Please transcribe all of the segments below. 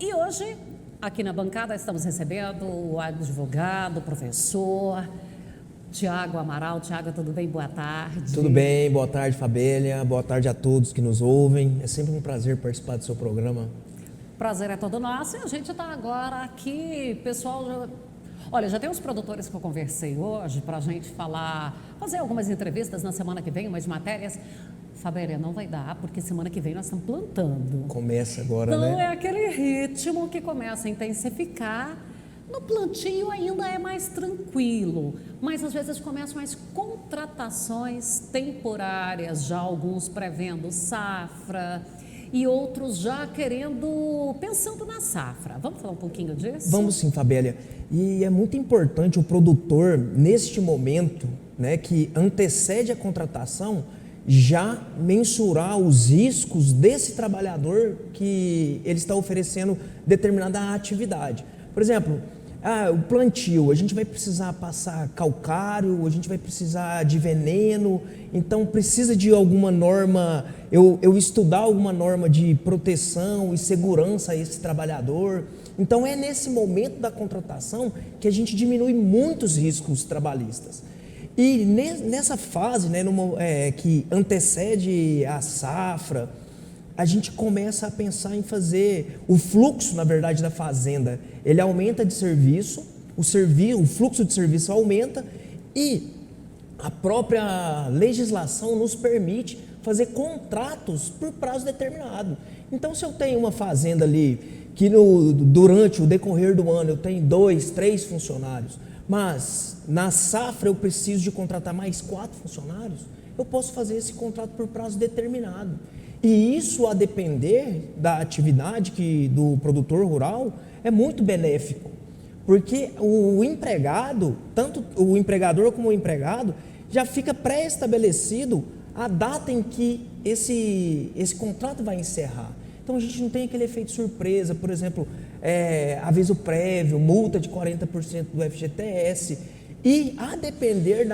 E hoje, aqui na bancada, estamos recebendo o advogado, o professor Tiago Amaral. Tiago, tudo bem? Boa tarde. Tudo bem, boa tarde, Fabélia. Boa tarde a todos que nos ouvem. É sempre um prazer participar do seu programa. Prazer é todo nosso. E a gente está agora aqui, pessoal. Olha, já tem uns produtores que eu conversei hoje para a gente fazer algumas entrevistas na semana que vem, umas matérias. Fabélia, não vai dar, porque semana que vem nós estamos plantando. Começa agora, Então, né? é aquele ritmo que começa a intensificar. No plantio ainda é mais tranquilo, mas às vezes começam as contratações temporárias, já alguns prevendo safra e outros já pensando na safra. Vamos falar um pouquinho disso? Vamos sim, Fabélia. E é muito importante o produtor, neste momento, né, que antecede a contratação, já mensurar os riscos desse trabalhador que ele está oferecendo determinada atividade. Por exemplo, o plantio, a gente vai precisar passar calcário, a gente vai precisar de veneno, então precisa de alguma norma, eu estudar alguma norma de proteção e segurança a esse trabalhador. Então é nesse momento da contratação que a gente diminui muitos riscos trabalhistas. E nessa fase, né, que antecede a safra, a gente começa a pensar em fazer o fluxo, na verdade, da fazenda. Ele aumenta de serviço, o fluxo de serviço aumenta e a própria legislação nos permite fazer contratos por prazo determinado. Então, se eu tenho uma fazenda ali que durante o decorrer do ano eu tenho 2, 3 funcionários, mas na safra eu preciso de contratar mais 4 funcionários, eu posso fazer esse contrato por prazo determinado. E isso, a depender da atividade do produtor rural, é muito benéfico, porque o empregado, tanto o empregador como o empregado, já fica pré-estabelecido a data em que esse contrato vai encerrar. Então a gente não tem aquele efeito surpresa, por exemplo, aviso prévio, multa de 40% do FGTS. E a depender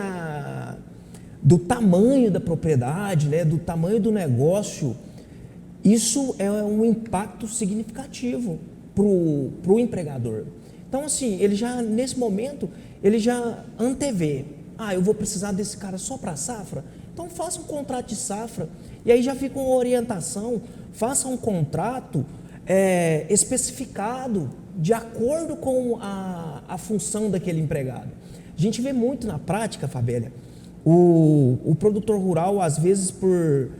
do tamanho da propriedade, né, do tamanho do negócio, isso é um impacto significativo para o empregador. Então, assim, ele já, nesse momento, ele já antevê. Eu vou precisar desse cara só para a safra? Então, faça um contrato de safra. E aí já fica uma orientação. Faça um contrato especificado de acordo com a função daquele empregado. A gente vê muito na prática, Fabélia, o produtor rural, às vezes por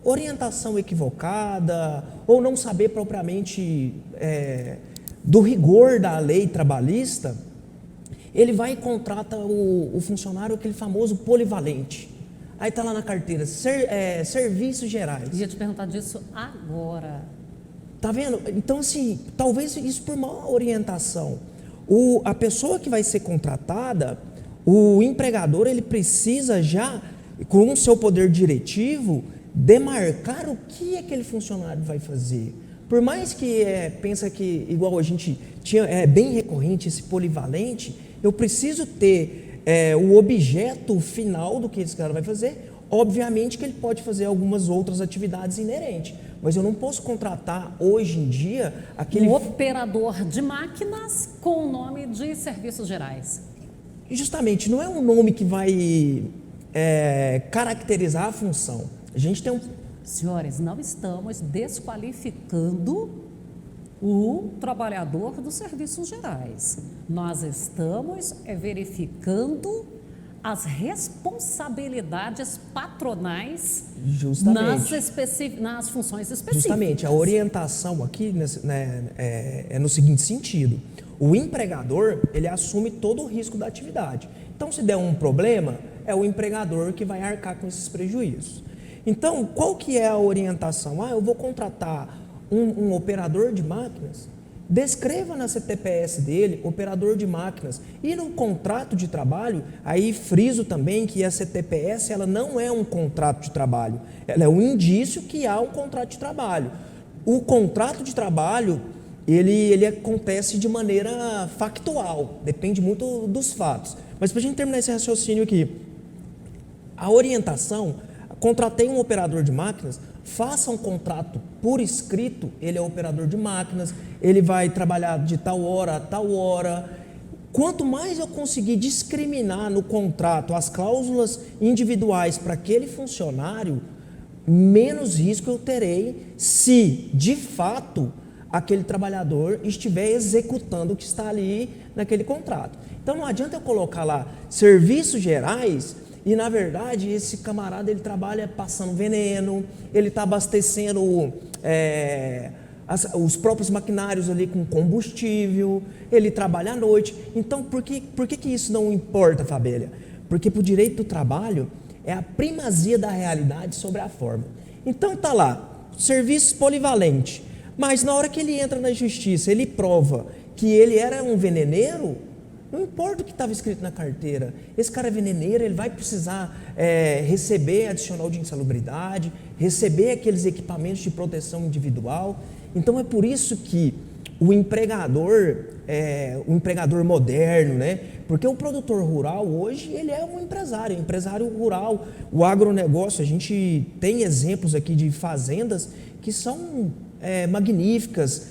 orientação equivocada ou não saber propriamente do rigor da lei trabalhista, ele vai e contrata o funcionário, aquele famoso polivalente. Aí está lá na carteira, serviços gerais. Ia te perguntar disso agora. Tá vendo? Então, assim, talvez isso por má orientação. A pessoa que vai ser contratada, o empregador, ele precisa já, com o seu poder diretivo, demarcar o que aquele funcionário vai fazer. Por mais que pensa que, igual a gente tinha, é bem recorrente esse polivalente, eu preciso ter o objeto final do que esse cara vai fazer. Obviamente que ele pode fazer algumas outras atividades inerentes, mas eu não posso contratar hoje em dia aquele... Um operador de máquinas com o nome de serviços gerais. Justamente, não é um nome que vai caracterizar a função. A gente tem Senhores, não estamos desqualificando o trabalhador dos serviços gerais. Nós estamos verificando as responsabilidades patronais nas funções específicas. Justamente, a orientação aqui é no seguinte sentido: o empregador, ele assume todo o risco da atividade. Então, se der um problema, é o empregador que vai arcar com esses prejuízos. Então, qual que é a orientação? Eu vou contratar um operador de máquinas. Descreva na CTPS dele, operador de máquinas. E no contrato de trabalho, aí friso também que a CTPS, ela não é um contrato de trabalho, ela é um indício que há um contrato de trabalho. O contrato de trabalho, ele acontece de maneira factual, depende muito dos fatos. Mas para a gente terminar esse raciocínio aqui, a orientação, contratei um operador de máquinas, faça um contrato por escrito, ele é operador de máquinas, ele vai trabalhar de tal hora a tal hora. Quanto mais eu conseguir discriminar no contrato as cláusulas individuais para aquele funcionário, menos risco eu terei se, de fato, aquele trabalhador estiver executando o que está ali naquele contrato. Então não adianta eu colocar lá serviços gerais e, na verdade, esse camarada ele trabalha passando veneno, ele está abastecendo os próprios maquinários ali com combustível, ele trabalha à noite. Então, por que isso não importa, Fabélia? Porque para o direito do trabalho é a primazia da realidade sobre a forma. Então tá lá, serviço polivalente, mas na hora que ele entra na justiça, ele prova que ele era um veneneiro, não importa o que estava escrito na carteira, esse cara é veneneiro, ele vai precisar receber adicional de insalubridade, receber aqueles equipamentos de proteção individual. Então é por isso que o empregador moderno, né? Porque o produtor rural hoje ele é um empresário rural, o agronegócio, a gente tem exemplos aqui de fazendas que são magníficas,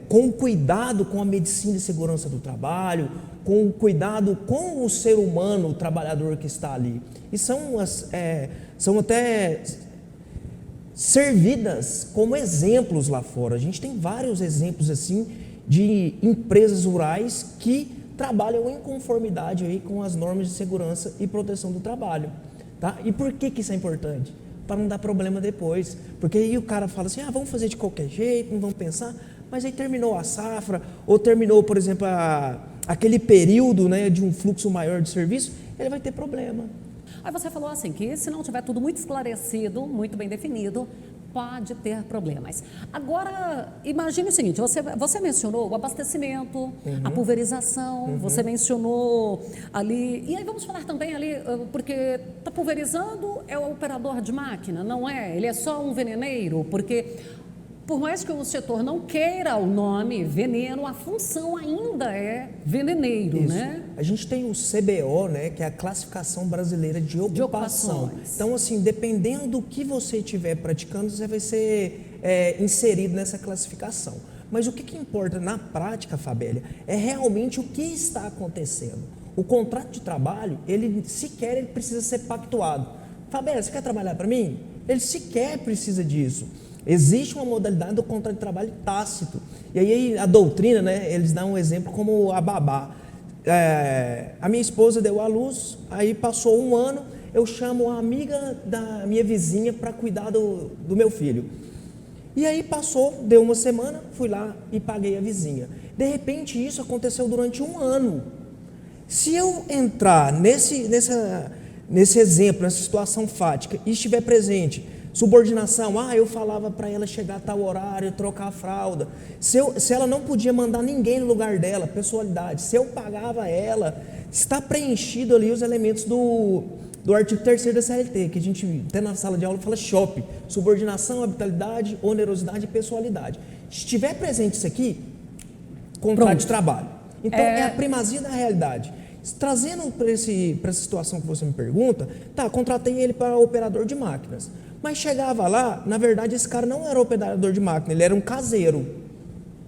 com cuidado com a medicina e segurança do trabalho, com cuidado com o ser humano, o trabalhador que está ali. E são até servidas como exemplos lá fora. A gente tem vários exemplos assim de empresas rurais que trabalham em conformidade aí com as normas de segurança e proteção do trabalho. Tá? E por que isso é importante? Para não dar problema depois. Porque aí o cara fala assim, vamos fazer de qualquer jeito, não vamos pensar, mas aí terminou a safra, ou terminou, por exemplo, aquele período, né, de um fluxo maior de serviço, ele vai ter problema. Aí você falou assim, que se não tiver tudo muito esclarecido, muito bem definido, pode ter problemas. Agora, imagine o seguinte, você mencionou o abastecimento, a pulverização, você mencionou ali, e aí vamos falar também ali, porque está pulverizando, é o operador de máquina, não é? Ele é só um veneneiro, porque por mais que o setor não queira o nome veneno, a função ainda é veneneiro, isso, né? A gente tem o CBO, né, que é a Classificação Brasileira de Ocupação. Então, assim, dependendo do que você estiver praticando, você vai ser inserido nessa classificação. Mas o que importa na prática, Fabélia, é realmente o que está acontecendo. O contrato de trabalho, ele precisa ser pactuado. Fabélia, você quer trabalhar para mim? Ele sequer precisa disso. Existe uma modalidade do contrato de trabalho tácito. E aí a doutrina, né, eles dão um exemplo como a babá. A minha esposa deu à luz, aí passou um ano, eu chamo a amiga da minha vizinha para cuidar do meu filho. E aí deu uma semana, fui lá e paguei a vizinha. De repente isso aconteceu durante um ano. Se eu entrar nesse exemplo, nessa situação fática e estiver presente, subordinação, eu falava para ela chegar a tal horário, trocar a fralda. Se ela não podia mandar ninguém no lugar dela, pessoalidade, se eu pagava ela, está preenchido ali os elementos do artigo 3º da CLT, que a gente até na sala de aula fala SHOP, subordinação, habitualidade, onerosidade e pessoalidade. Se estiver presente isso aqui, contrato de trabalho. Então é a primazia da realidade. Trazendo para essa situação que você me pergunta, contratei ele para operador de máquinas. Mas chegava lá, na verdade esse cara não era operador de máquina, ele era um caseiro.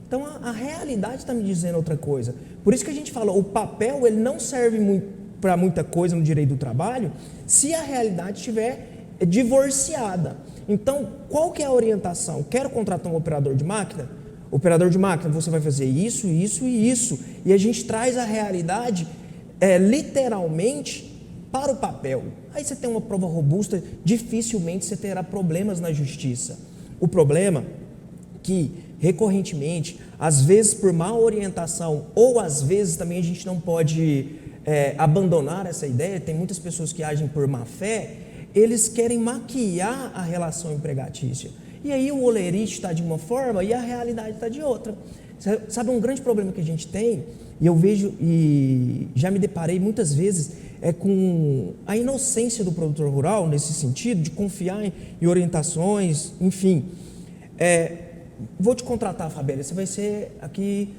Então a realidade está me dizendo outra coisa. Por isso que a gente fala, o papel ele não serve para muita coisa no direito do trabalho, se a realidade estiver divorciada. Então, qual que é a orientação? Quero contratar um operador de máquina? Operador de máquina, você vai fazer isso, isso e isso. E a gente traz a realidade literalmente para o papel. Aí você tem uma prova robusta, dificilmente você terá problemas na justiça. O problema é que, recorrentemente, às vezes por má orientação, ou às vezes também a gente não pode abandonar essa ideia, tem muitas pessoas que agem por má fé, eles querem maquiar a relação empregatícia. E aí o olerite está de uma forma e a realidade está de outra. Sabe um grande problema que a gente tem, e eu vejo e já me deparei muitas vezes, com a inocência do produtor rural, nesse sentido, de confiar em orientações, enfim. Vou te contratar, Fabélia, você vai ser aqui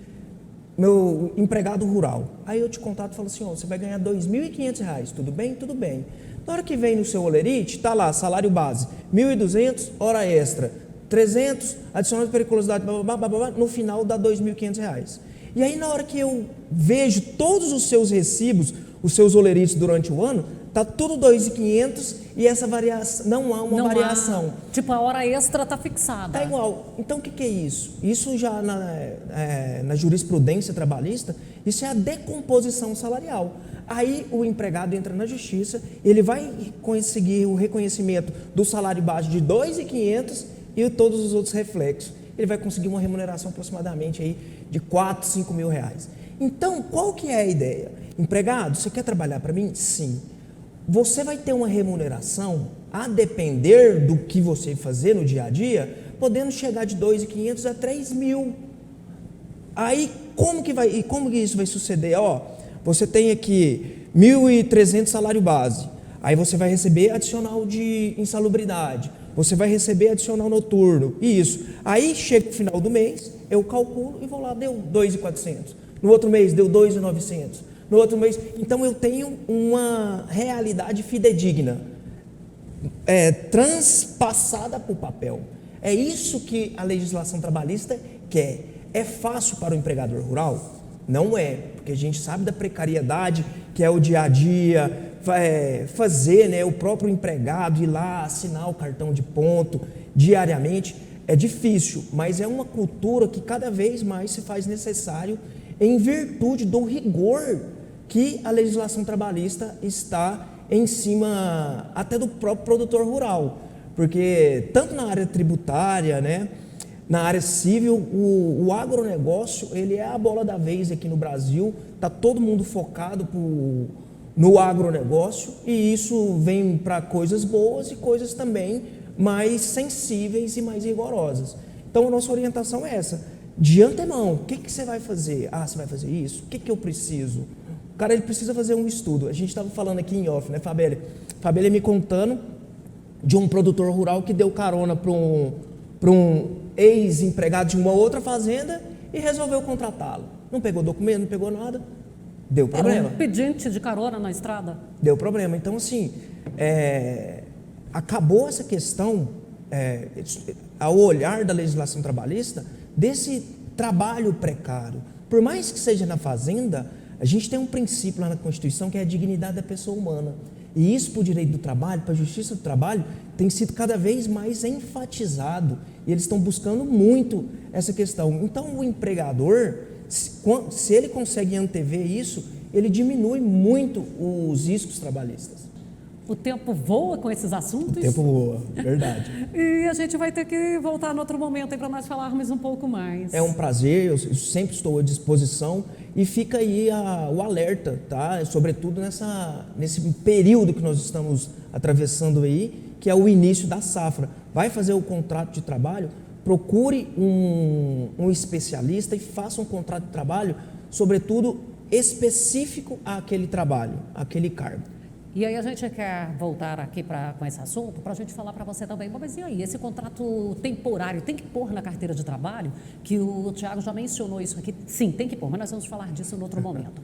meu empregado rural. Aí eu te contrato e falo assim, você vai ganhar R$ 2.500, tudo bem? Tudo bem. Na hora que vem no seu holerite, está lá, salário base, 1.200, hora extra, 300, adicional de periculosidade, blá, blá, blá, blá, blá, no final dá R$ 2.500. E aí na hora que eu vejo todos os seus recibos, os seus olerites durante o ano, está tudo 2.500 e essa variação, não há uma variação. Tipo, a hora extra está fixada. Está igual. Então o que é isso? Isso já na jurisprudência trabalhista, isso é a decomposição salarial. Aí o empregado entra na justiça, ele vai conseguir o reconhecimento do salário base de 2.500 e todos os outros reflexos. Ele vai conseguir uma remuneração aproximadamente aí de 4, 5 mil reais. Então, qual que é a ideia? Empregado, você quer trabalhar para mim? Sim. Você vai ter uma remuneração a depender do que você fazer no dia a dia, podendo chegar de 2.500 a 3.000. Aí, como que isso vai suceder? Você tem aqui 1.300 salário base, aí você vai receber adicional de insalubridade, você vai receber adicional noturno, isso. Aí chega no final do mês, eu calculo e vou lá, deu 2.400. No outro mês deu 2.900. No outro mês, então eu tenho uma realidade fidedigna, transpassada para o papel. É isso que a legislação trabalhista quer. É fácil para o empregador rural? Não é, porque a gente sabe da precariedade que é o dia a dia, fazer, né, o próprio empregado ir lá assinar o cartão de ponto diariamente, é difícil, mas é uma cultura que cada vez mais se faz necessário em virtude do rigor que a legislação trabalhista está em cima até do próprio produtor rural, porque tanto na área tributária, né, na área civil, o agronegócio, ele é a bola da vez aqui no Brasil, está todo mundo focado no agronegócio e isso vem para coisas boas e coisas também mais sensíveis e mais rigorosas. Então a nossa orientação é essa, de antemão, o que você vai fazer? Você vai fazer isso? O que eu preciso? O cara ele precisa fazer um estudo. A gente estava falando aqui em off, né, Fabélia? Fabélia me contando de um produtor rural que deu carona para um ex-empregado de uma outra fazenda e resolveu contratá-lo. Não pegou documento, não pegou nada, deu problema. Era um pedinte de carona na estrada. Deu problema. Então, assim, acabou essa questão, ao olhar da legislação trabalhista, desse trabalho precário. Por mais que seja na fazenda, a gente tem um princípio lá na Constituição que é a dignidade da pessoa humana. E isso para o direito do trabalho, para a justiça do trabalho, tem sido cada vez mais enfatizado. E eles estão buscando muito essa questão. Então, o empregador, se ele consegue antever isso, ele diminui muito os riscos trabalhistas. O tempo voa com esses assuntos. O tempo voa, verdade. E a gente vai ter que voltar em outro momento para nós falarmos um pouco mais. É um prazer, eu sempre estou à disposição e fica aí o alerta, tá? Sobretudo nesse período que nós estamos atravessando aí, que é o início da safra. Vai fazer o contrato de trabalho, procure um especialista e faça um contrato de trabalho, sobretudo específico àquele trabalho, àquele cargo. E aí a gente quer voltar aqui com esse assunto para a gente falar para você também, mas e aí, esse contrato temporário tem que pôr na carteira de trabalho? Que o Tiago já mencionou isso aqui. Sim, tem que pôr, mas nós vamos falar disso em outro momento.